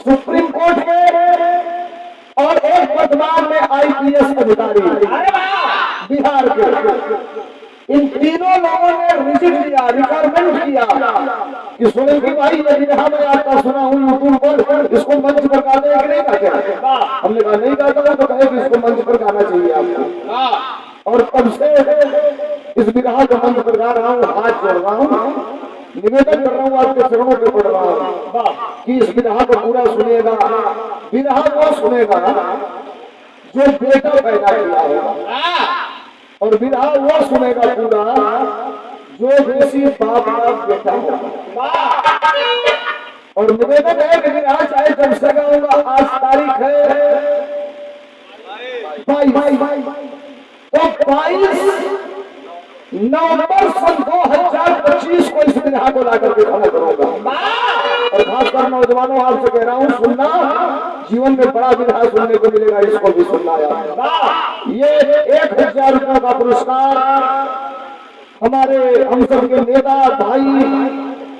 Supreme court के और एक वर्तमान में IPS अधिकारी बिहार के, इन तीनों लोगों ने रिजिट किया, रिक्वायरमेंट किया कि सुने कि भाई ये बिरहा मैं आपका सुना हूँ यूट्यूब पर, इसको मंच पर गाते हैं कि नहीं गाते? हमने कहा नहीं गाता हूँ, तो कहे कि इसको मंच पर गाना चाहिए आपको। और तब से इस बिरहा को मंच पर गा रहा हूँ, हाथ जोड़ रहा हूँ, निवेदन कर रहा हूँ, आपके चरणों पे पड़ रहा हूँ कि इस बिरहा को पूरा सुनेगा। बिरहा वो सुनेगा जो बेटा पैदा किया होगा, और बिरहा वो सुनेगा पूरा जो किसी बाप का बेटा होगा। और निवेदन है कि बिरहा चाहे जब से गाऊंगा, आज तारीख है 22, तो 22 नवंबर सन 2025 को इस बिरहा को लाकर के खड़ा करूंगा। और खासकर नौजवानों आपसे कह रहा हूँ, सुनना, जीवन में बड़ा बिरहा सुनने को मिलेगा, इसको भी सुनना यार। ये 1000 रुपये का पुरस्कार हमारे हम सब के नेता भाई,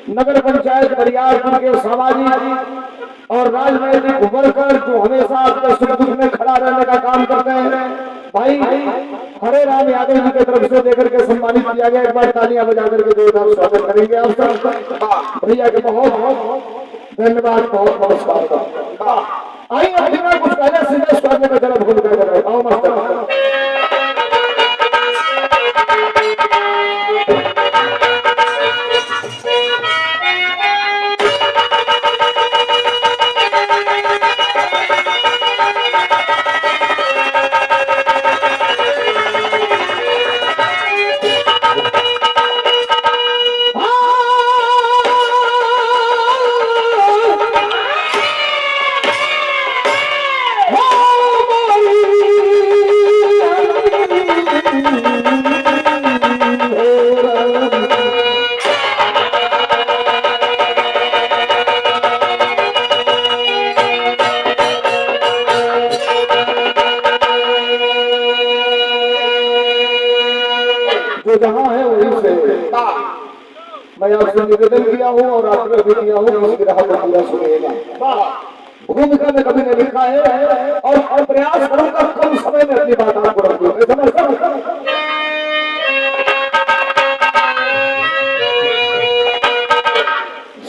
नगर पंचायत बरियारपुर के सामाजिक और राजनैतिक वर्कर जो हमेशा आपके सुख दुख में खड़ा रहने का काम करते हैं, भाई हरे राम यादव जी की तरफ से देकर के सम्मानित किया गया। एक बार तालियां बजा करके जोरदार स्वागत करेंगे आप सब भैया के। बहुत बहुत धन्यवाद, बहुत नमस्कार। आइए अब बिना कुछ पहले सीधे स्वागत का जरा भूल कर रहे आओ मास्टर। जहां है वहीं से मैं आपसे निवेदन किया हूं और आपने भी किया हूं कि इस बिरहा को पूरा सुनिएगा। भूमिका में कभी ने लिखा है और प्रयास करूंगा कम समय में अपनी बात आपको रखूं।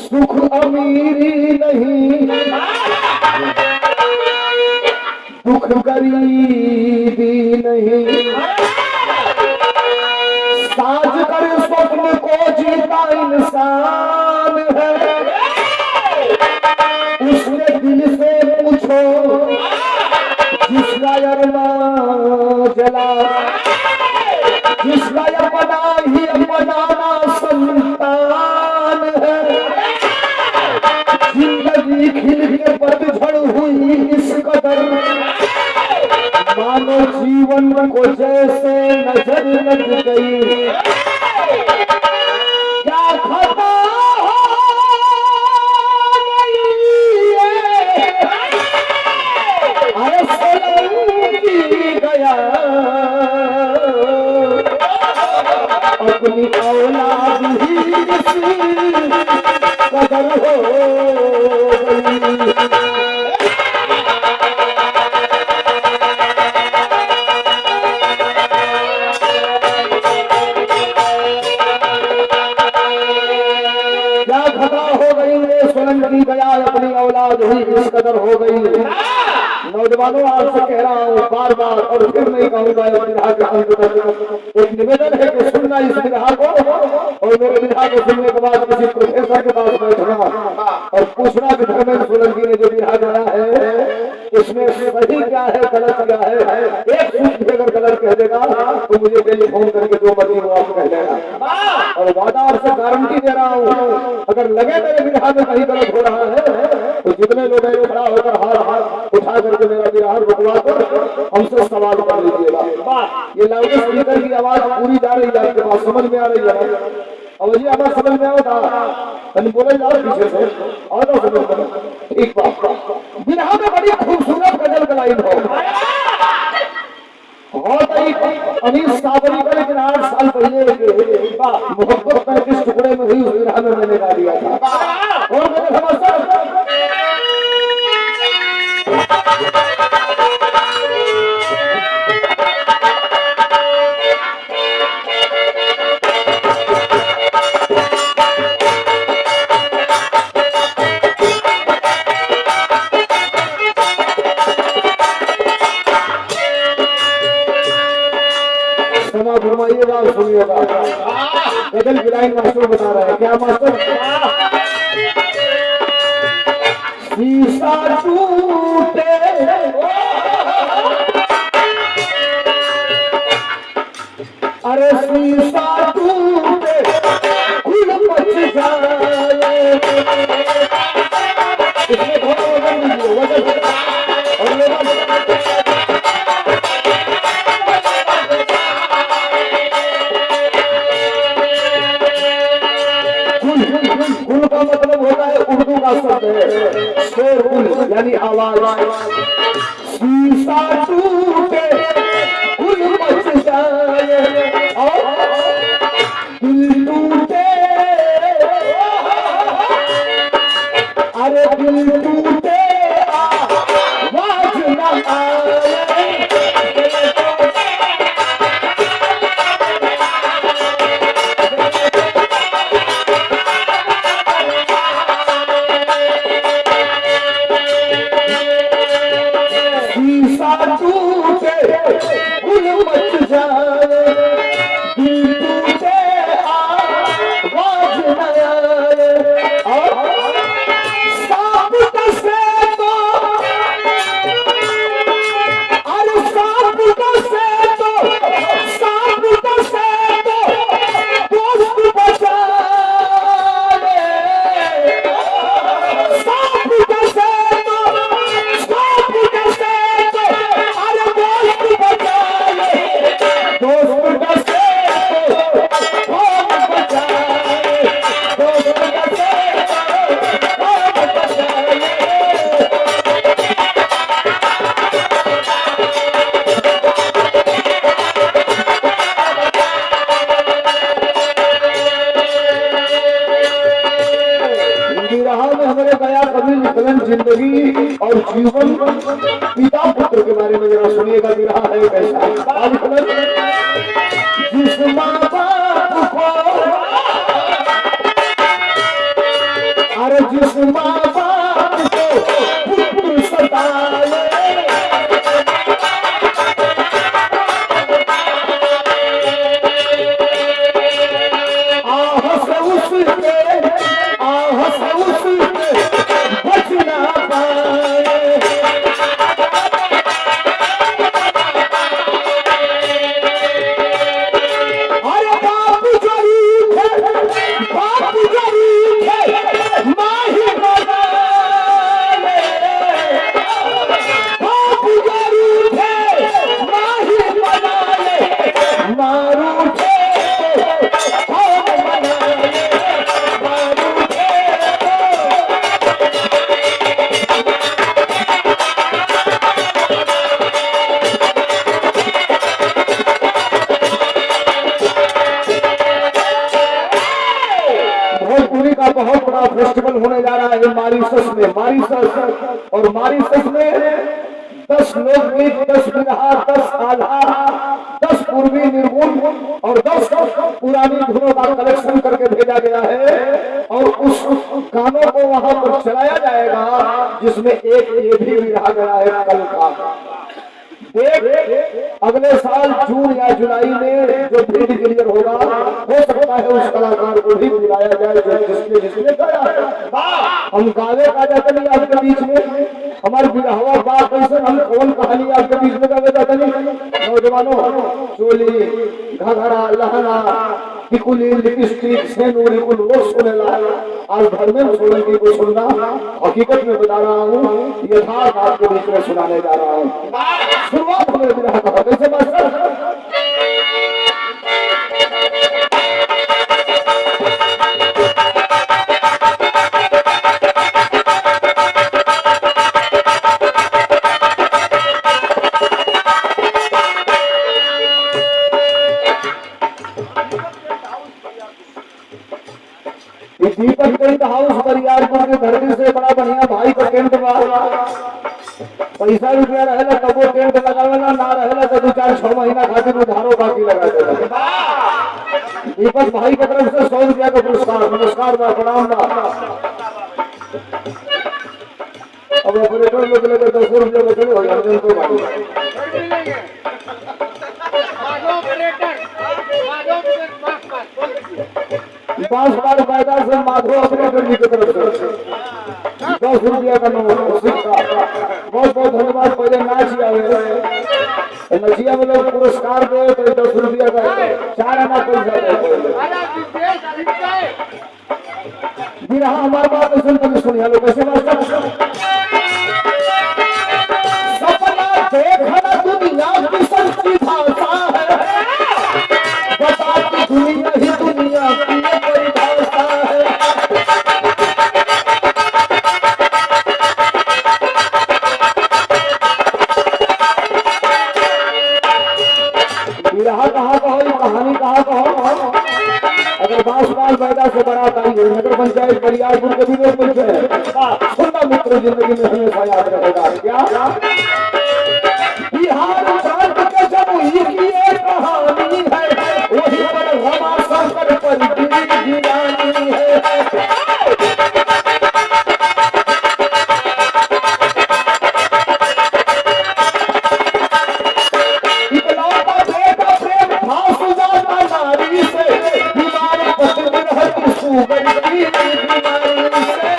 सुख अमीरी नहीं, दुख गरीबी नहीं, साज कर स्वप्न को जीता इंसान है। उसने दिल से पूछो जिसका अरमान जला, जिसका अपना ही बनाना संतान है। जिंदगी खिल के पतझड़ हुई इस कदर, मानो जीवन को जैसे नजर लग गई। क्या खता हो गई है, अरे सोलंकी गया, अपनी औलाद ही इसी कदर हो गई। सोलंकी गया, अपनी औलाद हुई इस कदर हो गई। नौजवानों आपसे कह रहा हूँ बार बार और फिर नहीं कहूँगा, इस बिरहा के अंत तक एक निवेदन है कि सुनना इस बिरहा को, और मेरे बिरहा को सुनने के बाद किसी प्रोफेसर के पास बैठना और पूछना कि धर्मेंद्र सोलंकी ने जो बिरहा गाया है इसमें सही क्या है गलत क्या है। एक सूत्र अगर गलत कह देगा तो मुझे टेलीफोन करके जो मर्जी वो आप कह देगा। और वादा आपसे गारंटी दे रहा हूँ, अगर लगे मेरे बिरहा में कहीं गलत हो रहा है तो जितने लोग हैं खड़ा होकर हाथ उठा करके मेरा बिरहा रुकवा कर हमसे सवाल कर लीजिएगा। ये लाउड स्पीकर की आवाज पूरी जा रही है, आपके पास समझ में आ रही है? अब जी आवाज समझ में आता है, बोले जाओ पीछे से और तो समझ में। एक बात बिरहा में बड़ी खूबसूरत गजल का लाइन बहुत ही अमीर साबरी का, लेकिन 8 साल पहले मोहब्बत 35 टुकड़े में हुई उस बिरहा में मैंने गा दिया था। और मैंने समझता गजल की लाइन मास्टर बता रहा है, क्या मास्टर? शीशा टूटे अरे शीशा टूटे गुल मच जाए, इसमें थोड़ा वजन दीजिए, वजन और लेवल। गुल का मतलब होता है, उर्दू का शब्द है शोरगुल यानी आवाज। शीशा टूटे गुल मच जाए और दिल टूटे, अरे दिल टूटे आवाज न आए। जिंदगी और जीवन पिता पुत्र के बारे में जरा सुनिएगा, विरहा है कैसा। जिस माँ बाप को, अरे जिस माँ बाप को पुत्र सताए, आह से उसके बचना पाए। अरे बाप गरीब है माँ ही बनाए, बाप गरीब है माँ ही बनाए, मारू थे कौन बनाए, मारू थे। का बहुत बड़ा फेस्टिवल होने जा रहा है मॉरीशस में। मॉरीशस और मॉरीशस में 10 लोकगीत, 10 बिरहा, 10 आल्हा, 10 पूर्वी निर्गुण और 10 पुरानी धुनों का कलेक्शन करके भेजा गया है और उस गानों को वहां पर चलाया जाएगा, जिसमें एक ये भी बिरहा गया है कल का। अगले साल जून या जुलाई में जो भीड़ क्लियर होगा, हो सकता है उस कलाकार को भी बुलाया जाए जो जिसने गाया है। हम गावे का जाते नहीं आपके बीच में, हमारी बिरहवा बात कैसे हम कौन कहानी आपके बीच में गावे जाते नहीं। नौजवानों, चोली घघरा लहना टिकुली लिपस्टिक सेनूरी कुल वो सुनेला, आज धर्मेंद्र सोलंकी को सुनना हकीकत में बता रहा हूँ, यथार्थ आपके बीच में सुनाने जा रहा हूँ। शुरुआत हमें बिरहा का कैसे मास्टर? दीपक टेंट हाउस बरियारपुर की धरती से बड़ा बढ़िया भाई का टेंट बा। पैसा रुपया रहेला तब वो टेंट लगावेला, ना रहेला तो 2-4-6 महीना खातिर उधारो बाकी लगा देला। दीपक भाई की तरफ से 100 रुपया का पुरस्कार, नमस्कार बा, प्रणाम बा। अब ऑपरेटर लोग लेकर 200 रुपया बचले हो जाते तो भाई 5 बार पैदा से माधो अपने गर्मी की तरफ से 10 रुपया का नोट सिक्का। बहुत बहुत धन्यवाद। पहले नाच आवे नचिया में लोग पुरस्कार दे तो 10 रुपया का 4 आना पैसा बिरहा हमारे बात सुन सुनिया लोग कैसे सपना देखना दुनिया की सच्ची भाषा है, बताती दुनिया ही दुनिया की परिभाषा है। बिरहा कहाँ कहो, कहानी कहाँ कहो। अगर 10 बार पैदा से बारात आई है नगर पंचायत बरियारपुर के भी लोग मिलते हैं, सुनना मित्र जिंदगी में हमेशा याद रहेगा। क्या बिहार प्रांत के जमुई की एक कहानी है, वही पर रमा शंकर पर गिरानी है। इकलौता बेटा प्रेम था सुजाता नारी से, बीमार पत्नी रहती सुगर की बीमारी से।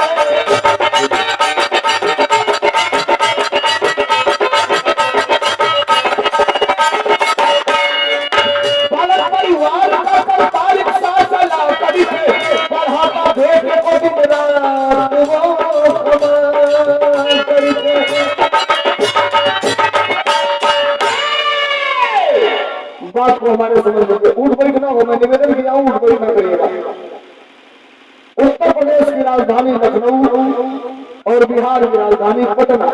बात को हमारे समझ में उठ बैठ ना हो, मैं निवेदन किया हूं उठ बैठ ना करिएगा। उत्तर प्रदेश की राजधानी लखनऊ और बिहार की राजधानी पटना।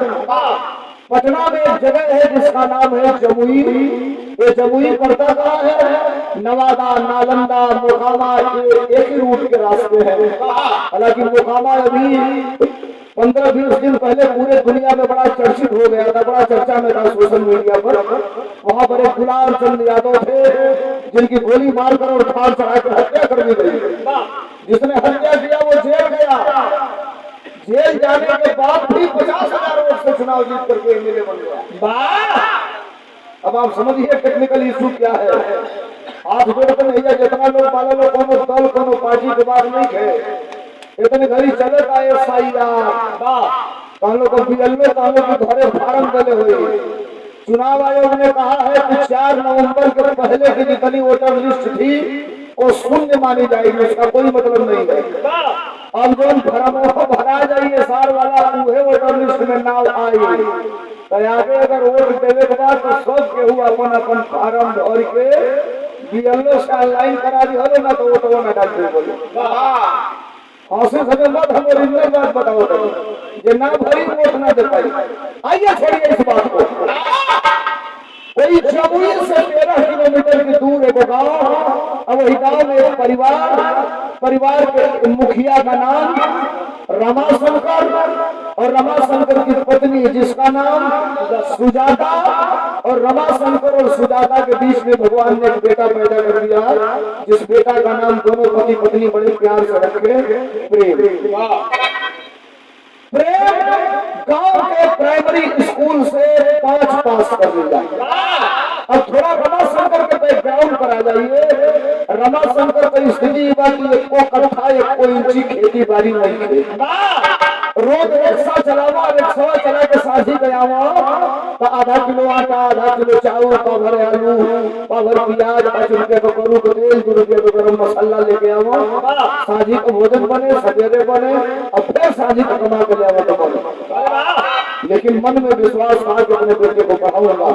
पटना में एक जगह है जिसका नाम है जमुई। ये जमुई पड़ता कहाँ है? नवादा, नालंदा, मोकामा एक ही रूट के रास्ते हैं। हालांकि मोकामा अभी 15-20 दिन पहले पूरे दुनिया में बड़ा चर्चित हो गया था, बड़ा चर्चा में था सोशल मीडिया पर। वहां पर एक गुलाम चंद यादव थे जिनकी गोली मारकर और ठार चढ़ा कर हत्या कर दी गई। जिसने हत्या किया वो जेल गया। जेल जाने के बाद भी 50,000 वोट से चुनाव जीत करके एमएलए बन गया। अब आप समझिए टेक्निकल इशू क्या है। हाथ जोड़कर नहीं जितना लोग वाले लोग कोनो दल कोनो पार्टी के बाद नहीं थे, इतने घड़ी चलेगा एसआईआर लोग बीएलओ के घरे फार्म दले हुए। चुनाव आयोग ने कहा है कि 4 नवंबर के पहले की जितनी वोटर लिस्ट थी वो शून्य मानी जाएगी, उसका कोई मतलब नहीं है। अब जो फॉर्म भरा जाइए सार वाला उहे वोटर लिस्ट में नाम आई तो आगे अगर वोट देवे के बाद तो सब केहू अपन अपन फार्म भर के बीएलओ से ऑनलाइन करा दी हो ना तो वोटवा में डाल दे। हंसी सके मत, हम ओरिजिनल बात बताओ तो जे ना भरी वोट ना दे पाई। आइए छोड़िए इस बात को। कोई जमुई से 13 किलोमीटर की दूर एक गांव, अब वही गांव में एक परिवार के मुखिया का नाम रमाशंकर और रमाशंकर की पत्नी जिसका नाम सुजाता, और रमाशंकर और सुजाता के बीच में भगवान ने एक बेटा पैदा कर दिया जिस बेटा का नाम दोनों पति पत्नी बड़े प्यार से रखे प्रेम। गांव के प्राइमरी स्कूल से 5 पास कर लिया। अब थोड़ा रमाशंकर के बैकग्राउंड पर आ जाइए। रमाशंकर की स्थिति बाकी एक कट्ठा 1 इंची खेती बाड़ी नहीं थी। रोज रिक्शा चलावा, रिक्शा चला के साझी गया तो आधा किलो आटा, आधा किलो चावल, पाभर आलू, पाभर प्याज, 5 रुपये का करू को तेल, 2 रुपये का गरम मसाला लेके आवा। साझी का भोजन बने, सवेरे बने और फिर साझी का कमा के ले आवा तो बने। लेकिन मन में विश्वास था कि अपने बेटे को पढ़ाऊंगा।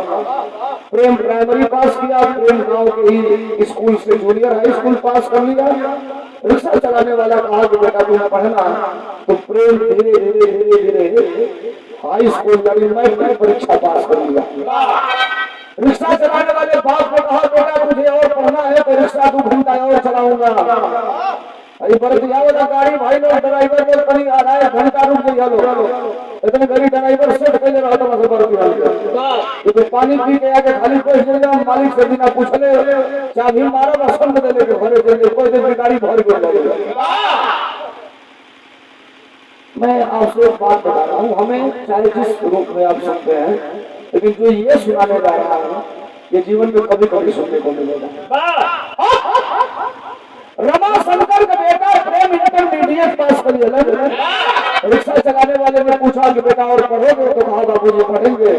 प्रेम प्राइमरी पास किया, प्रेम गांव के ही स्कूल से जूनियर हाई स्कूल पास कर लिया। रिक्शा चलाने वाला कहा कि बेटा तुम्हें पढ़ना, तो प्रेम धीरे धीरे धीरे धीरे हाई स्कूल यानी मैट्रिक परीक्षा पास कर लिया। रिक्शा चलाने वाले बाप ने कहा बेटा तुझे और पढ़ना है तो रिक्शा 2 घंटा और चलाऊंगा। वाला गाड़ी भाई लोग ड्राइवर बोल कहीं आ रहा है, घंटा रुक जाइए लो। इतने गाड़ी ड्राइवर सेट कर रहा था तो पानी पी के आके खाली पैसे जाओ मालिक से बिना पूछले चाबी मारा बसंत दे लेके भरे दे कोई दिन गाड़ी भर के। मैं आपसे एक बात बता रहा हूँ, हमें चाहे जिस रूप में आप सुनते हैं, लेकिन जो ये सुनाने जा रहा है ये जीवन में कभी कभी सुनने को मिलेगा। रमाशंकर का बेटा प्रेम इंटरमीडिएट पास कर लिया। रिक्शा चलाने वाले ने पूछा कि बेटा और पढ़ोगे? तो कहा बाबूजी पढ़ेंगे,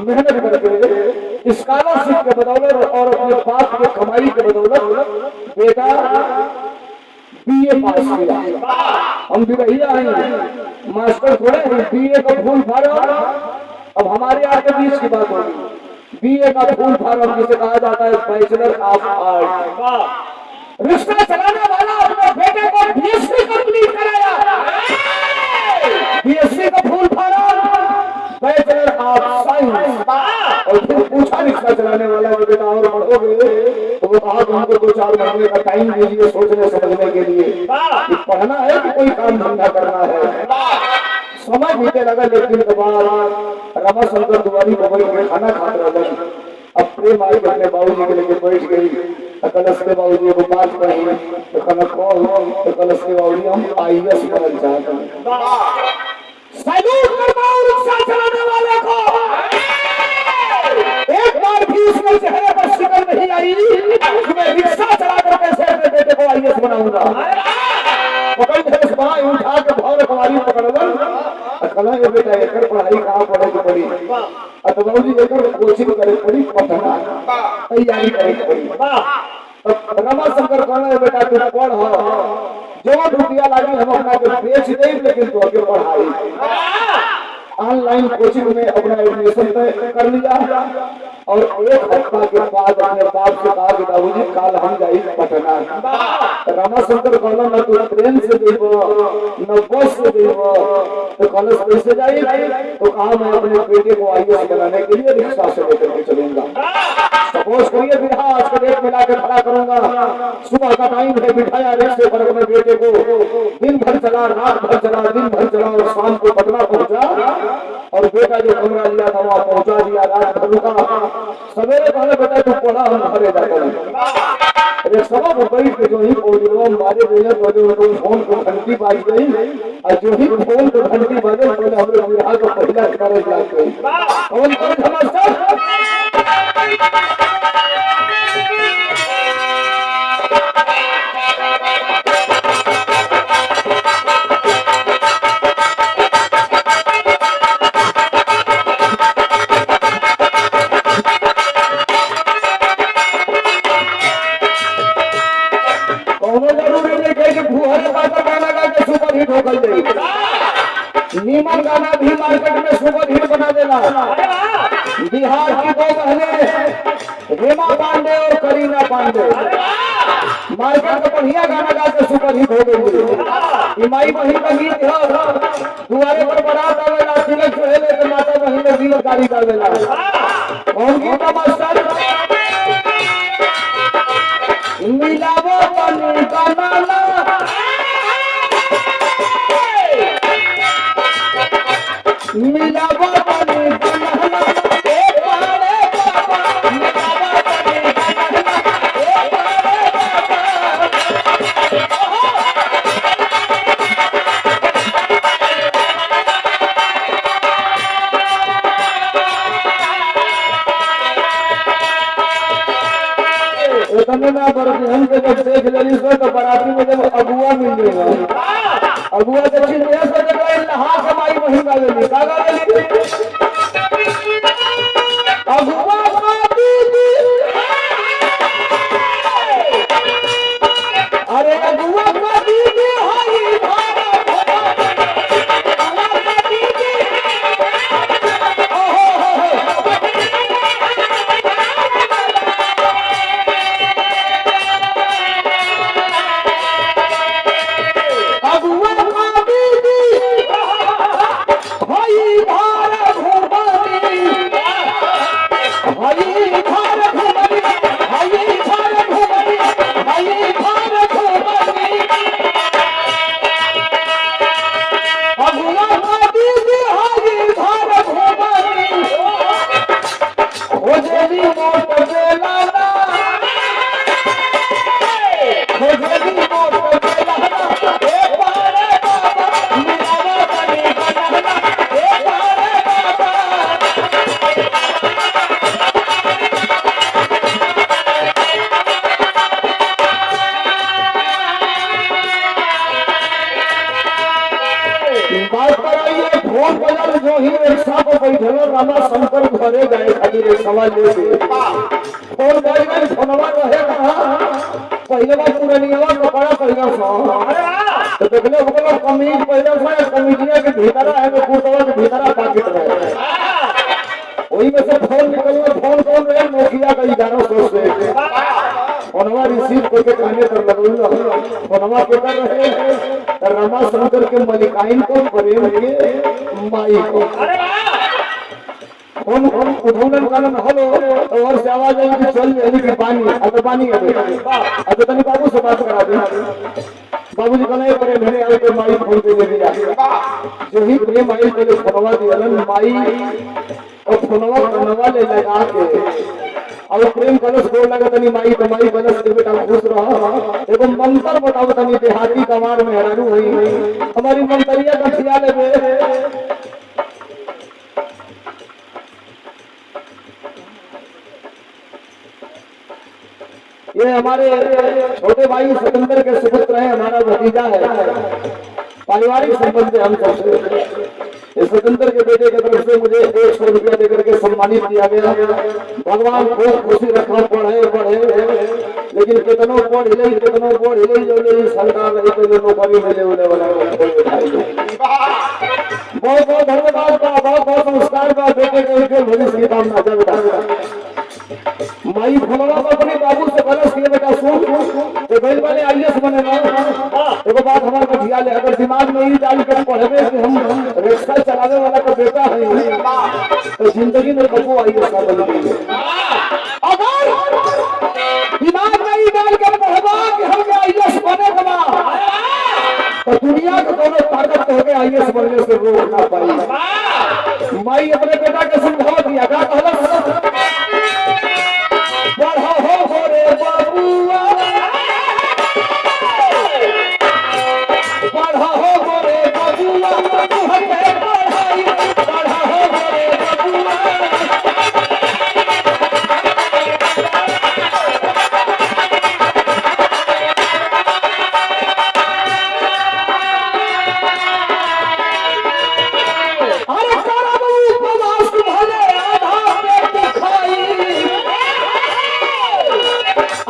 मेहनत करके स्कॉलरशिप के बदौलत और अपने बाप के कमाई के बदौलत बेटा बीए पास किया। हम भी भैया हैं, मास्टर थोड़े हैं। बीए का फूल फाड़म, अब हमारे यहाँ के बीच की बात होगी। बीए का फूल फाड़म जिसे कहा जाता है बैचलर ऑफ आर्ट। रिक्शा चलाने वाला अपने बेटे को बीएससी कंप्लीट कराया। बीएससी का फूल फाड़म बैचलर ऑफ साइंस। और फिर पूछा रिक्शा चलाने वाला कि बेटा और पढ़ोगे? तो वो कहा तुमको 2-4 महीने का टाइम दीजिए सोचने समझने के लिए कि पढ़ना है कि कोई काम धंधा करना है। समय बीते लगा, लेकिन के बाद रमाशंकर दुआरी बबई में खाना खाते रहा। अब प्रेम आई अपने बाबूजी के लेके बैठ गई। कलश के बाबूजी को बात कही तो कलश के बाबूजी हम आईएएस बनना चाहते हैं। सैल्यूट करता हूं रिक्शा चलाने वाले को। एक बार भी उसके चेहरे पर शिकन नहीं आई कि मैं रिक्शा चला कर कैसे अपने बेटे को आईएएस बनाऊंगा। पकड़ के भाई उठा के भाव कुमारी पकड़ल। कला ये बेटा एकर पढ़ाई कहाँ पढ़े की पड़ी? तो बाबूजी एकर कोचिंग करे पड़ी, पढ़ना तैयारी करे पड़ी। रमाशंकर कहना बेटा तू पढ़, जो रुपया लागी हम अपना के बेच दे, लेकिन तू आगे पढ़ाई। ऑनलाइन कोचिंग में अपना एडमिशन कर लिया और 1 हफ्ता के बाद अपने बाप से कहा कि बाबूजी कल हम जाई पटना। रमाशंकर कहना न तू ट्रेन से देबो न बस से देबो, तो कॉलेज कैसे जाई? तो कहा मैं अपने बेटे को आईएएस बनाने के लिए रिक्शा से लेकर के चलूंगा। सपोज करिए बिठा आज का डेट मिला के खड़ा करूंगा। सुबह का टाइम है, बिठाया रिक्शे पर अपने बेटे को। दिन भर चला, रात भर चला, दिन भर चला और शाम को पटना पहुंचा। और बेटा जो कमरा लिया था वहां पहुंचा दिया। रात भर रुका, सवेरे कहने बेटा तू पढ़ा, हम घरे जाते हैं। सब बैठ के जो ही पहुंचे मारे तो फोन को घंटी बाज गई। और जो ही फोन को घंटी बजे तो हमारे बिहार का पहला कॉलेज लग गई। कौन कॉलेज हमारे नीमन गाना भी मार्केट में सुपर हिट बना देना। बिहार की 2 बहनें हेमा पांडे और करीना पांडे मार्केट में बढ़िया गाना गा के सुपर हिट हो गई। माई बहन का गीत है, दुआरे पर बारात आवेला, तिलक चढ़ेले तो माता बहन ने गीत गाड़ी गावेला। कौन गीत है मास्टर? मिलावो पानी का नाला मिलावो पानी का नाला ए पारे बाबा, मिलावो पानी का नाला ए पारे बाबा। इतने ना पर हम के जब देख लेली सो तो बराती में जब अगुआ मिल गया, अगुआ के चिन्ह ऐसे जगह इल्हा कमाई वही गावेली का गावेली अगुआ का दीदी। अरे अगुआ का दीदी हाई भारत अगुआ का दीदी ओहो अगुआ का दीदी हाई बात पर आइए फोन बजल जो ही रिक्शा को बैठल रामा शंकर घरे जाए खातिर एक सवाल लेके फोन बज गई फोनवा रहे कहाँ पहले बार पुरानिया कपड़ा पहले सो तो देखले ओकरा कमीज पहले से कमीजिया के भीतर है तो कुर्ता के भीतर पैकेट रहे वही में से फोन निकलना फोन कौन रहे नोकिया का 1100 से फोनवा रिसीव करके कहने पर लगल फोनवा के कर रहे रमा शंकर के मलिकाइन को प्रेम के माई को फोन उठौलन कालन हेलो तो और से आवाज आई कि चल यानी कि पानी है अब तनी बाबू से बात करा दे बाबूजी कहने प्रेम है आई तो माई फोन पे ले लिया जो ही प्रेम आई तो फोनवा दियलन माई और फोनवा ले लगा के और प्रेम कलश गोल लगा तनी माई कमाई कलश के बेटा खुश रहा एगो मंत्र बताओ तनी देहाती कमार में हरारू हुई हमारी मंत्रिया का खिया ले ये हमारे छोटे भाई सिकंदर के सुपुत्र हैं हमारा भतीजा है पारिवारिक संबंध हम सबसे इस स्वतंत्र के बेटे की तरफ से मुझे 100 रुपया देकर के सम्मानित किया गया भगवान खूब खुशी रखा पढ़े लेकिन कितनों पढ़ हिले जो ले सरकार नहीं तो नौकरी मिले होने वाला बहुत बहुत धन्यवाद का बहुत नमस्कार का बेटे के उज्जवल भविष्य की कामना करता माई फलवा को अपने बाबू से कलश किए बेटा सुन तो बैल वाले आईएएस बने ना एगो बात हमारे बचिया ले अगर दिमाग में ही डाल कर पढ़े कि हम रिक्शा चलाने वाला का बेटा है तो जिंदगी में कबू आईएएस का बनेंगे अगर दिमाग में ही डाल कर पढ़वा कि हम आईएएस बने बना तो दुनिया को दोनों ताकत हो गए आईएएस बनने से रोक ना पाई माई अपने बेटा के समझा दिया का कहला पढ़ा हो रे बाबुआ पढ़ा हो रे बाबुआ तू हमें पढ़ाई पढ़ा हो रे बाबुआ अरे करबू उपवास भले आधा पेट खाई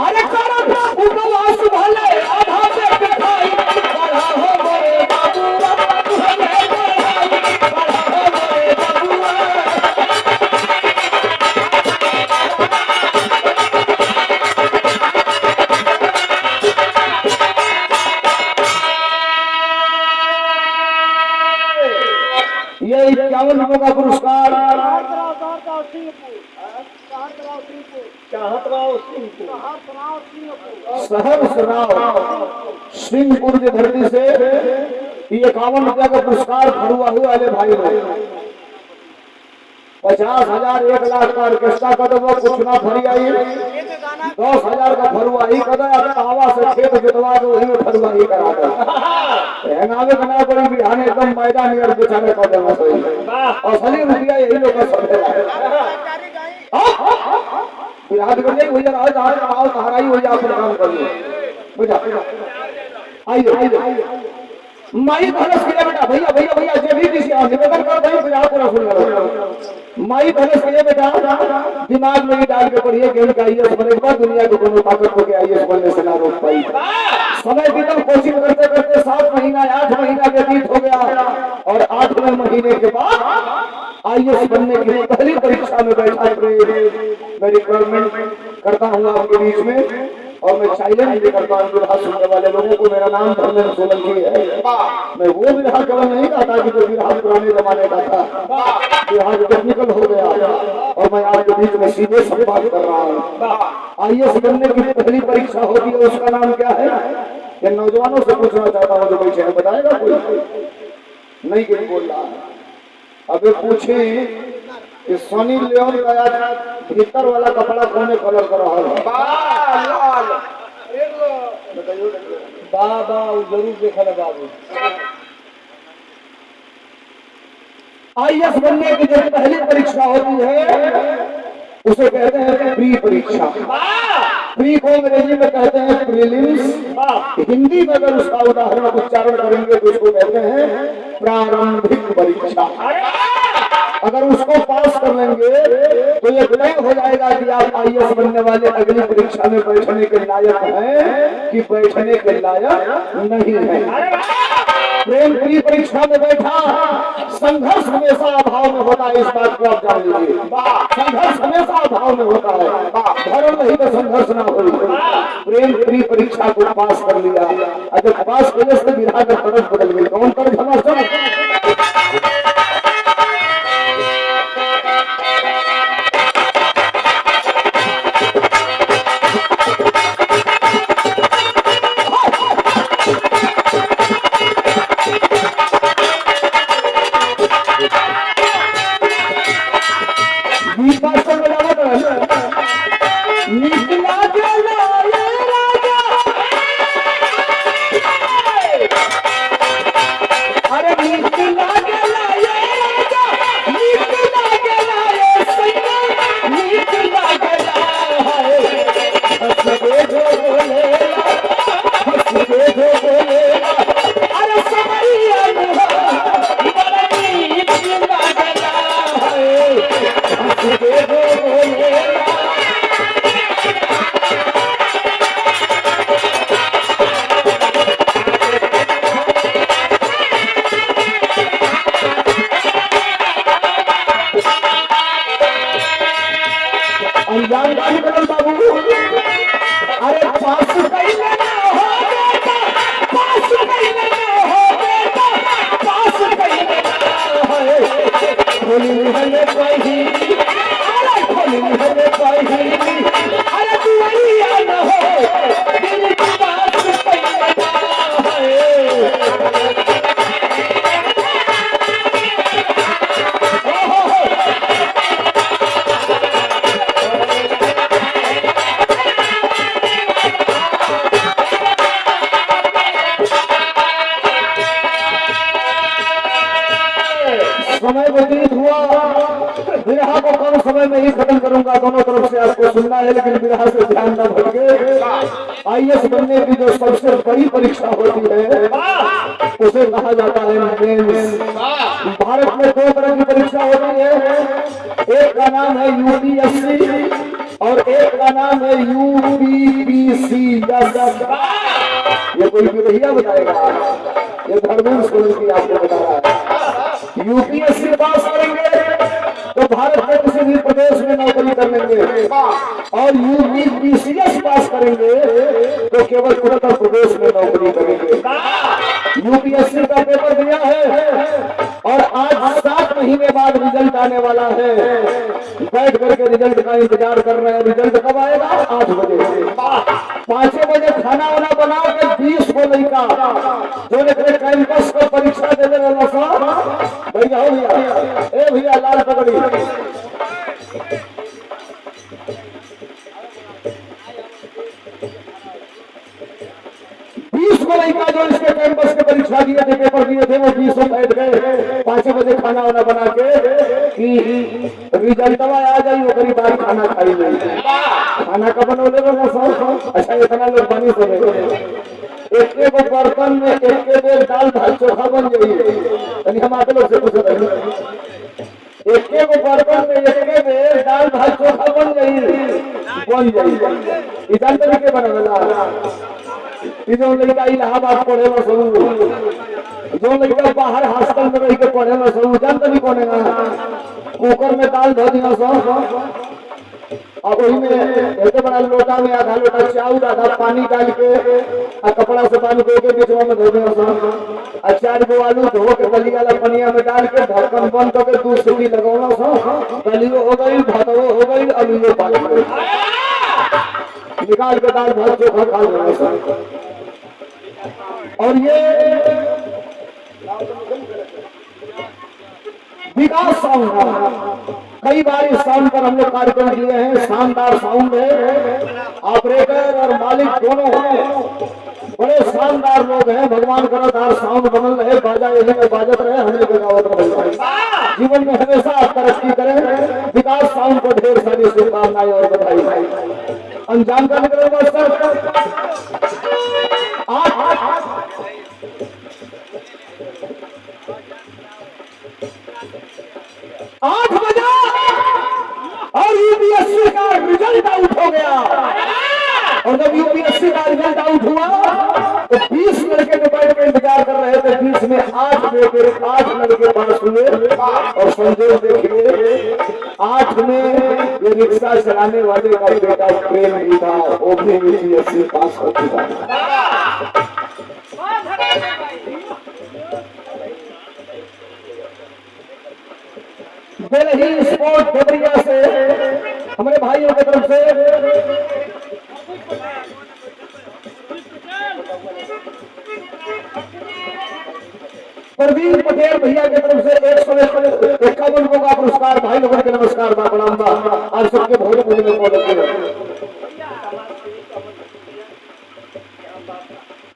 अरे करब उपवास भले आधा पेट खाई पढ़ा हो रे बाबुआ तू हमें पढ़ाई पढ़ा हो रे बाबुआ ये 51 रुपये का पुरस्कार सिंहपुर की धरती से ये 51 रुपया का पुरस्कार फरुआ हुआ वाले भाई भाई 50,000 1 लाख का ऑर्केस्ट्रा का तो वो कुछ ना फरी आई 10,000 का फरुआ ही कदा हवा से खेत जोतवा के वही में फरुआ ही करा दे हंगामे बना पड़ी बिहान एकदम मैदान और बेचारे का देना सही असली रुपया यही लोग का सब है बिहार कर ले भैया आओ तहराई हो जा अपना काम करिए बेटा आइए माई धनस के बेटा भैया जे भी किसी निवेदन कर भाई बिहार पूरा सुन लो माई धनस के बेटा दिमाग में ही डाल के पढ़िए गेम का आईएएस बने बाद दुनिया को कोनो ताकत को के आईएएस बनने से ना रोक पाई समय बीतल कोशिश करते करते 7 महीना 8 महीना व्यतीत हो गया और 8वें महीने के बाद आईएएस बनने की पहली परीक्षा में बैठा मैं रिक्वायरमेंट करता हूँ आपके बीच में और मैं चैलेंज भी करता हूँ विरहा सुनने वाले लोगों को मेरा नाम धर्मेंद्र सोलंकी है मैं वो विरहा केवल नहीं कहता कि जो विरहा पुराने जमाने का था विरहा टेक्निकल हो गया और मैं आपके बीच में सीधे संवाद कर रहा हूँ आईएएस बनने की पहली परीक्षा होती है उसका नाम क्या है ये नौजवानों से पूछना चाहता हूँ जो बैठे हैं बताएगा कोई नहीं कुछ बोल रहा है अभी पूछे कि सनी लियोन का भीतर वाला कपड़ा कौन कलर कर रहा है बाबा जरूर देखा बाबू आईएएस बनने की जो पहली परीक्षा होती है उसे कहते हैं प्री परीक्षा प्री को अंग्रेजी में कहते हैं प्रीलिम्स, हिंदी में अगर उसका उदाहरण उच्चारण करेंगे तो उसको कहते हैं प्रारंभिक परीक्षा। अगर उसको पास कर लेंगे तो ये तय हो जाएगा कि आप आईएएस बनने वाले अगली परीक्षा में बैठने के लायक हैं कि बैठने के लायक नहीं है। प्रेम की परीक्षा में बैठा, संघर्ष हमेशा अभाव में होता है, इस बात को आप जान लीजिए। संघर्ष हमेशा अभाव में होता है, धर्म नहीं तो संघर्ष ना हो। प्रेम की परीक्षा को पास कर लिया, अगर पास वजह से विराह का तरफ बदल गई, कौन तरफ हमारा समय व्यतीत हुआ। विरह को कम समय में ही खत्म करूंगा, दोनों तरफ से आपको सुनना है, लेकिन विरह से ध्यान न भटके। आईएएस बनने की जो सबसे बड़ी परीक्षा होती है उसे कहा जाता है मेंस। भारत में दो तरह की परीक्षा होती है, एक का नाम है यूपीएससी और एक का नाम है यूपीपीसी। ये कोई विरहिया बताएगा, ये धर्मेंद्र सोलंकी आपको बता रहा है। यूपीएससी पास करेंगे तो भारत के किसी भी प्रदेश में नौकरी कर लेंगे, और यूपीपीसीएस पास करेंगे तो केवल उत्तर प्रदेश में नौकरी करेंगे। यूपीएससी का पेपर दिया है और आज 7 महीने बाद रिजल्ट आने वाला है। बैठ करके रिजल्ट का इंतजार कर रहे हैं। रिजल्ट कब आएगा? 8 बजे। 5 बजे खाना वाना बनाओ के 20 को लड़का जो कैंपस को परीक्षा देने वाला साहब भैया हो भैया, ए भैया लाल पकड़ी, 20 को लड़का जो इसके कैंपस के परीक्षा दिए थे, पेपर दिए थे, वो 20 बैठ गए 5 बजे खाना वाना बना के कि रिजल्ट आ जाए, वो करीब बार खाना खाई नहीं। खाना का बनौले ना सब। अच्छा इतना लोग बनी से एक एक बर्तन में एक बेर दाल भात चोखा बन जाइए। हम आप लोग से पूछ रहे हैं, एक एक बर्तन में एक बेर दाल भात चोखा बन जाइए। इधर तरीके बना जो लड़का इलाहाबाद पढ़े ला सब, जो लड़का बाहर हॉस्टल में रह के पढ़े ला सब, जानते नहीं कौन कुकर में दाल धो दिया सब, अब वही में एक बड़ा लोटा में आधा लोटा चावल आधा पानी डाल के कपड़ा से बांध के बीच में धो दिया सब। 4 गो आलू धो के गली वाला पनिया में डाल के ढक्कन बंद करके 2 सीटी लगौना सब। गलियो हो गई, भातो हो गई, आलू पाक गई, निकाल के दाल भात चोखा खा लेना सब। और ये विकास साउंड है। कई बार इस साउंड पर हम लोग कार्यक्रम किए हैं। शानदार साउंड है, ऑपरेटर और मालिक दोनों बड़े शानदार लोग हैं। भगवान करतार साउंड बनल रहे, बाजा यही में बाजत रहे, हम लोग गावत रहे, जीवन में हमेशा आप तरक्की करें। विकास साउंड को ढेर सारी शुभकामनाएं और बधाई। अंजाम का निकल मास्टर 8 बजा और यूपीएससी का रिजल्ट आउट हो गया। और जब यूपीएससी का रिजल्ट आउट हुआ तो 20 लड़के जो बैठ के इंतजार कर रहे थे, 20 में 8 लड़के पास हुए। और संजोग देखिए 8 में ये रिक्शा चलाने वाले का बेटा प्रेम भी था, वो भी यूपीएससी पास हो चुका था। दिल्ली स्पोर्ट देवरिया से हमारे भाइयों की तरफ से प्रवीण पटेल भैया की तरफ से 151 का पुरस्कार। भाई लोगों के नमस्कार बा प्रणाम बा। आप सबके भोजपुरी में पहुंचे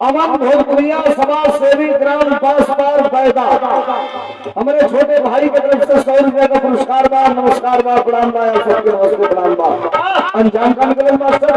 अमन भोजपुरिया समाज सेवी ग्राम बांसपार बैदा हमारे छोटे भाई की तरफ से 100 रुपए का पुरस्कार बा। नमस्कार बा प्रणाम बा। आप सबके नमस्ते प्रणाम बा। अंजाम का निकले मास्टर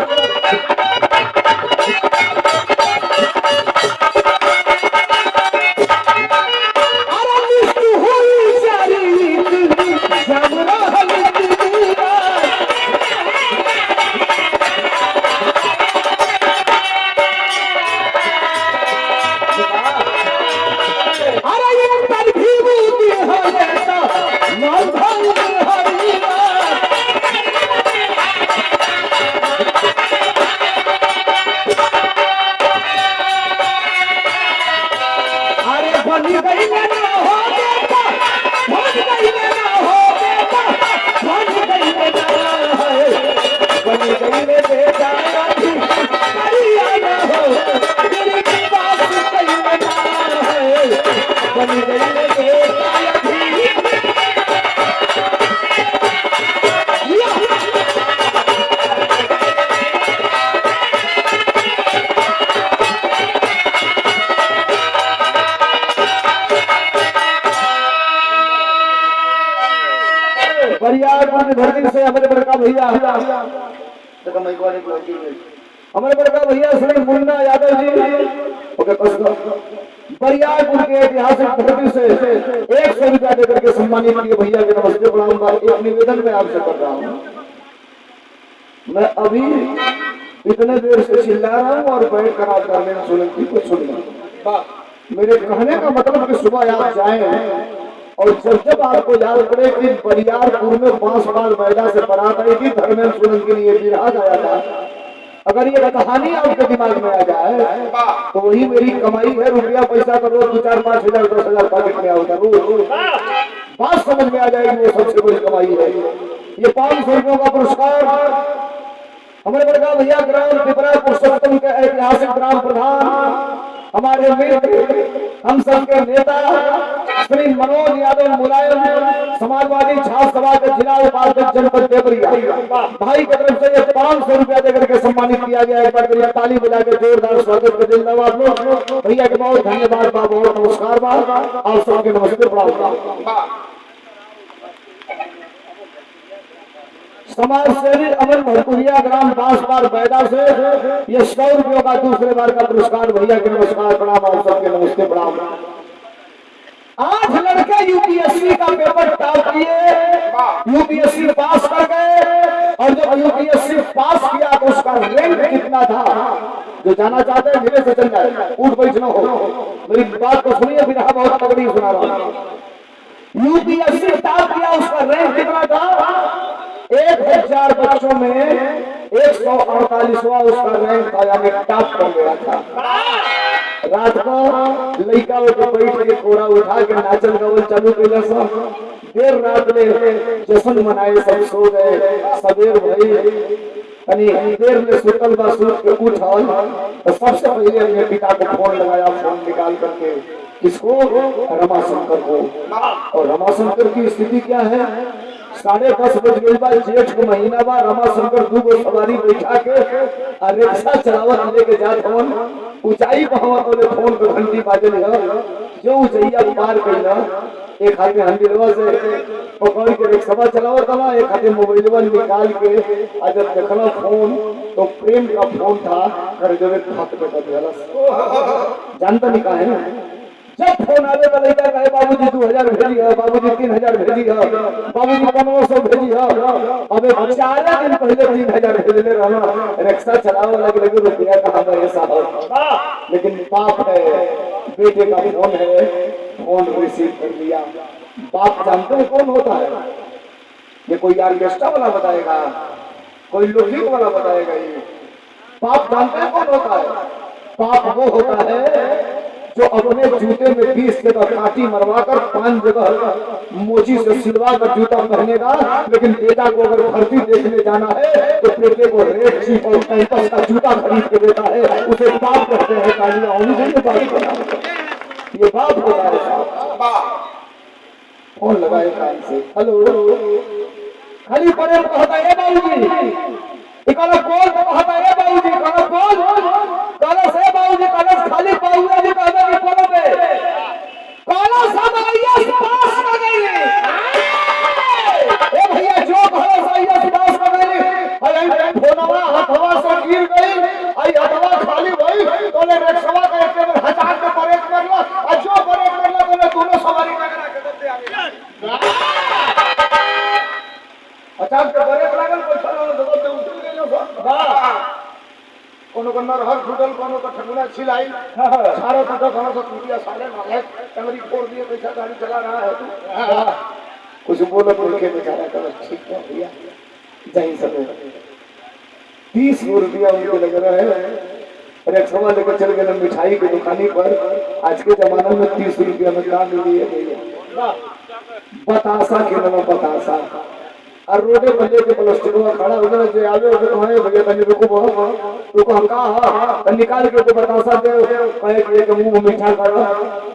धरती से हमारे बड़का भैया हमारे बड़का भैया श्री मुन्ना यादव जी बरियारपुर के ऐतिहासिक धरती से 100 रुपया देकर के सम्मानित किए भैया के नमस्ते प्रणाम। एक निवेदन में आपसे कर रहा हूँ, मैं अभी इतने देर से चिल्ला रहा हूँ और बैठ कर आप धर्मेंद्र सोलंकी को सुनना। मेरे कहने का मतलब कि सुबह आप जाए और जब आपको याद पड़े कि बरियारपुर में 5 बार मैदा से बारात आई थी, धर्मेंद्र सोलंकी ने ये विराज आया था। अगर ये कहानी आपके दिमाग में आ जाए तो वही मेरी कमाई है। रुपया पैसा करो 2, 4, 5 हजार 10 हजार पॉकेट में आओगे रोज बात समझ में आ जाएगी। वो सबसे बड़ी कमाई है। ये 500 रुपयों का पुरस्कार हमारे बड़का भैया ग्राम पिपरा पुरुषोत्तम के ऐतिहासिक ग्राम प्रधान हमारे मित्र हम सबके नेता श्री मनोज यादव मुलायम समाजवादी छात्र सभा के जिला उपाध्यक्ष जनपद देवरिया भाई की तरफ से ये 500 रुपया देकर के सम्मानित किया गया। एक बार ताली बजा के जोरदार स्वागत कर जिंदाबाद लोग भैया के बहुत धन्यवाद बा, बहुत नमस्कार बा। आप सबके नमस्ते प्रणाम। समाज सेवी अमन भोजपुरिया ग्राम बांसपार बैदा से ये 100 रुपयों का दूसरे बार का पुरस्कार भैया के नमस्कार प्रणाम। आप सबके नमस्ते प्रणाम। 8 लड़के यूपीएससी का पेपर टॉप किए, यूपीएससी पास कर गए। और जब यूपीएससी पास किया तो उसका रैंक कितना था, जो जाना चाहते हैं धीरे से चल जाए, उठ बैठना हो। मेरी बात को सुनिए, फिर बहुत तगड़ी सुना रहा हूँ। यूपीएससी टॉप किया, उसका रैंक कितना था 1000 बच्चों में 148वां उसका रैंक था, यानी टॉप कर गया था। रात को लड़का को बैठ के कोरा उठा के नाचन गावल चालू कैला। देर रात में जश्न मनाए, सब सो गए। सवेर भई देर में सुतल बा, सूत के उठल तो सबसे पहले अपने पिता को फोन लगाया। फोन निकाल करके किसको? रमाशंकर को। और रमाशंकर की स्थिति क्या है? 10:30 बज गई बा, जेठ के महीना बा, रमा शंकर 2 गो सवारी बैठा के और रिक्शा चलावत लेके जात हवन। ऊंचाई पहुंच बोले फोन पे घंटी बाजल है, जो ऊंचाइया पार कइला एक हाथ में हंडिलवा से पकड़ के रिक्शा चलावत था, एक हाथ में मोबाइलवा निकाल के आज जब देखला फोन तो प्रेम का फोन था, कर देवे हाथ पे कर दिया। जानता नहीं का है जब फोन आवे तो लड़का कहे बाबूजी 2000 भेजी है, बाबूजी 3000 भेजी है, बाबूजी 1500 भेजी है। अबे 4 दिन पहले 3000 भेजले रहना, रिक्शा चलावे लगे रुपया कहाँ गए साहब। लेकिन बाप है, बेटे का फोन है, फोन रिसीव कर लिया। बाप जानते हैं कौन होता है? ये कोई ऑर्केस्ट्रा वाला बताएगा, कोई लोकगीत वाला बताएगा? ये बाप जानते हैं कौन होता है? बाप वो होता है जो अपने जूते में 20 जगह काटी मरवाकर 5 जगह मोची से सिलवा कर जूता पहनेगा, लेकिन बेटा को अगर भर्ती देखने जाना है तो बेटे को रेड चीफ और कैंपस का जूता खरीद के देता है। उसे बाप कहते हैं। तालियां होनी चाहिए बाप को। ये बाप होता है। फोन लगाए कान से, हेलो खाली परे कहता है बाबूजी, इकाला कॉल कहता है बाबूजी, इकाला कॉल काला से बाबूजी काला खाली बाबूजी जी कहता है कॉल पे काला सब आइया पास कर गई। ए भैया जो काला आइया पास कर गई, अरे फोनवा हथवा से गिर गई, आई हथवा खाली भाई तोले रिक्शा का एक बार हजार के ब्रेक करला, और जो ब्रेक करला तोले दोनों सवारी टकरा के दे आगे। अचानक के ब्रेक लागल, पैसा ना दे उछल गइलो वाह। कोनो कन्नर हर फुटल, कोनो का ठगुना छिलाई, सारे टका खाना सब टूटिया, सारे माले टंगरी फोड़ दिए, पैसा गाड़ी चला रहा है तू। कुछ बोलो बोल के बेचारा कर ठीक है भैया जहीं सब 30 रुपया उनको लग रहा है। और एक सवाल लेकर चल गए मिठाई की दुकानी पर। आज के जमाने में 30 रुपया में काम मिली है भैया, बतासा के नाम बतासा। और रोडे पर लेके प्लास्टिक में खड़ा हो गया, जो आवे हो हमारे भैया तनी रुको हम कहा निकाल के तो बतासा दे, कहे के मुंह मीठा कर।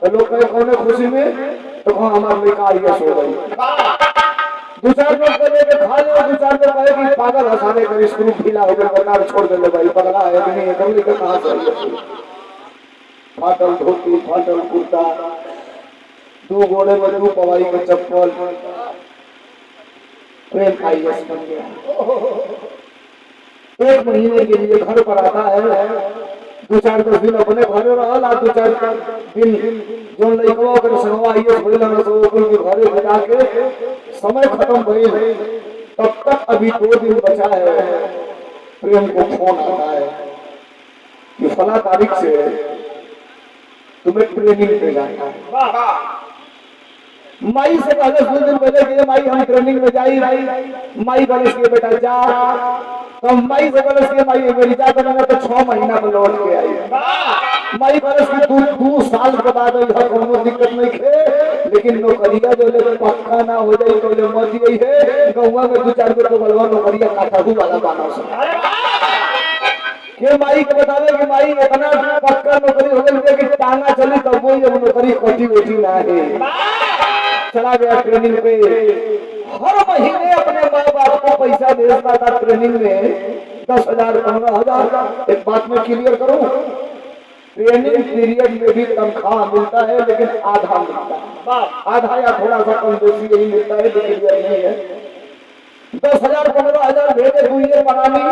तो लोग कहे कौन खुशी में, तो कहा हमारे लेकर आइए सो गई। 2-4 लोग कहे के खा ले, 2-4 लोग कहे कि पागल हंसाने का स्क्रू ढीला हो गया, बता छोड़ दे ले भाई, पगला है कि नहीं तुम लेकर कहां से? फाटल धोती, फाटल कुर्ता, 2 घोड़े में 2 पवाई का चप्पल, प्रेम आईएएस बन गया। 1 महीने के लिए घर पर आता है, 2-4 दिन अपने घरे रहा, 2-4 दिन जो लइकवा कर संगवा आईएएस भइल ना तो ओकरे घरे बिता के समय खत्म भइल। तब तक अभी 2 दिन बचा है। प्रेम को फोन आता है कि फला तारीख से तुम्हें ट्रेनिंग पे जाना है। माई से पहले 2 दिन पहले कि माई हम ट्रेनिंग में जाई रही, माई गणेश के बेटा जा, तो माई से गणेश के माई मेरी जा करेंगे तो 6 महीना में लौट के आई। माई गणेश की 2 साल के बाद कोनो दिक्कत नहीं थे, लेकिन नौकरिया जो ले पक्का ना हो जाए तो ले मत यही है गौवा में 2-4 को बलवा नौकरिया काटाहू वाला बाना से के माई के बतावे कि माई इतना पक्का नौकरी हो गई कि टांगा चली तब वो ये नौकरी कटी उठी ना है। चला गया ट्रेनिंग पे, हर महीने अपने माँ बाप को पैसा भेजता था ट्रेनिंग में 10,000 15,000। एक बात में क्लियर करूं, ट्रेनिंग पीरियड में भी तनख्वाह मिलता है लेकिन आधा मिलता है, आधा या थोड़ा सा कम बेसी यही मिलता है, क्लियर नहीं है। 10,000 15,000 भेजे, 2 ईयर बनानी,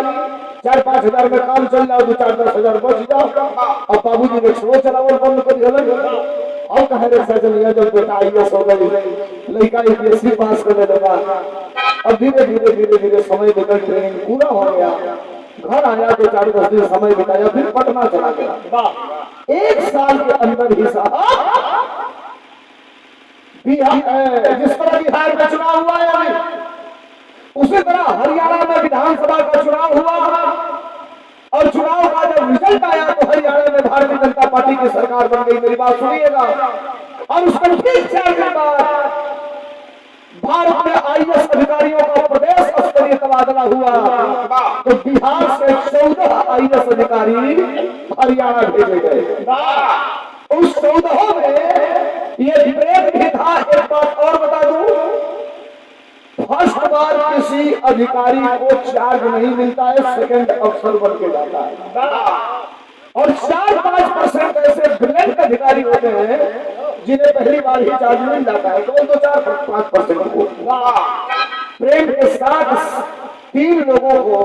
4-5 हजार में काम चल जाओ, 2-4-10 हजार बच जाओ। अब बाबूजी ने शो चलावल बंद कर दिया। और कहे रिक्शा चलिए जब बेटा आईएएस हो गई, लड़का यूपीएससी पास कर लेगा। अब धीरे धीरे समय निकल ट्रेनिंग पूरा हो गया, घर आया तो 4-10 दिन समय बिताया, फिर पटना चला गया। 1 साल के अंदर ही साहब बिहार, जिस तरह बिहार में चुनाव हुआ है अभी, उसी तरह हरियाणा में विधानसभा का चुनाव हुआ। और चुनाव का जब रिजल्ट आया तो हरियाणा में भारतीय जनता पार्टी की सरकार बन गई। मेरी बात सुनिएगा। और उसके ठीक 4 दिन बाद भारत में आईएएस अधिकारियों का प्रदेश स्तरीय तबादला हुआ, तो बिहार से 14 आईएएस अधिकारी हरियाणा भेजे गए। उस 14 में ये ब्रेक भी था। एक बात और बता दूं, फर्स्ट बार किसी अधिकारी को चार्ज नहीं मिलता है, सेकंड अफसर बन के जाता है। और 4-5% ऐसे ब्रिलियंट अधिकारी होते हैं जिन्हें पहली बार ही चार्ज मिल जाता है, तो 4-5% को। प्रेम के साथ 3 लोगों को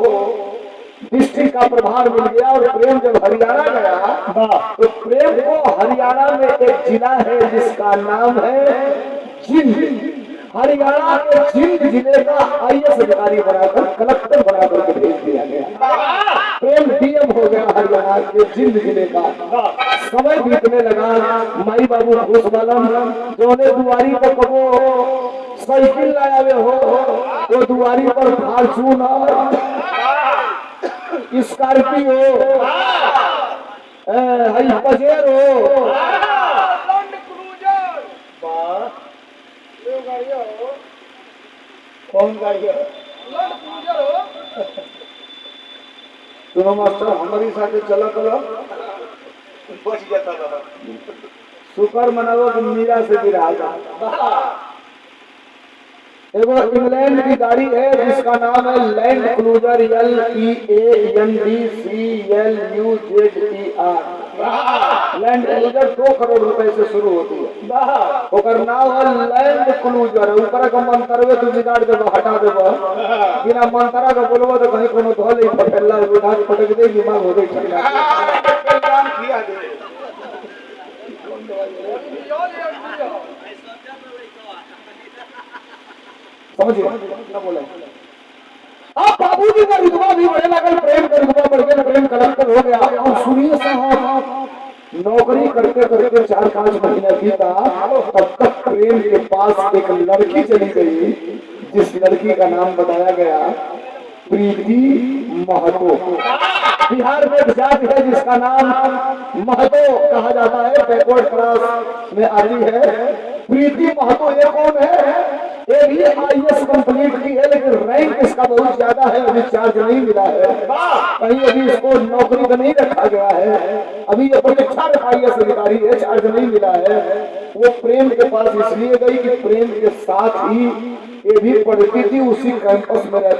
डिस्ट्रिक्ट का प्रभार मिल गया। और प्रेम जब हरियाणा गया तो प्रेम को हरियाणा में एक जिला है जिसका नाम है जिंद। हरियाणा के जिंद जिले का IAS अधिकारी बनाकर, कलेक्टर बनाकर के भेज दिया गया। प्रेम DM हो गया हरियाणा के जिंद जिले का। समय बीतने लगा, माई बाबू खुश बालम जोने दुआरी पर कबो साइकिल लाया हुए हो, वो दुआरी पर फॉर्च्यूनर, स्कॉर्पियो, पजेरो, कौन गाड़ी है? सुनो मास्टर, हमारी साथ चला करो, शुक्र मनाओ कि मीरा से गिरा। एगो इंग्लैंड की गाड़ी है जिसका नाम है land cruiser LEANDCLUZER। Land cruiser 2 crore रुपए से शुरू होती है। ओकर नाम है लैंड क्रूजर। ऊपर का मंतरवे तू बिगाड़ देबो, हटा देबो, बिना मंतरा का बोलबो तो कहीं कोनो धोले पटेला उठा के पटक दे, दिमाग हो गई ठंडा काम किया दे। समझिए ना बोले। अब बाबूजी का रुतबा भी बढ़ने लगा, प्रेम का रुतबा बढ़ गया, प्रेम कलेक्टर हो गया। और सुनिए साहब, नौकरी करते करते 4-5 महीने बीता, तब तक प्रेम के पास एक लड़की चली गई जिस लड़की का नाम बताया गया प्रीति महतो। बिहार में एक जाति है जिसका नाम महतो कहा जाता है, बैकवर्ड क्लास में आती है। प्रीति महतो ये कौन है? ये भी IAS कंप्लीट की है, लेकिन रैंक इसका बहुत ज्यादा है, अभी चार्ज नहीं मिला है, कहीं अभी इसको नौकरी पर नहीं रखा गया है, अभी ये परीक्षा में IAS अधिकारी है, चार्ज नहीं मिला है। वो प्रेम के पास इसलिए गई कि प्रेम के साथ ही ये भी पढ़ती थी, उसी कैंपस में रहती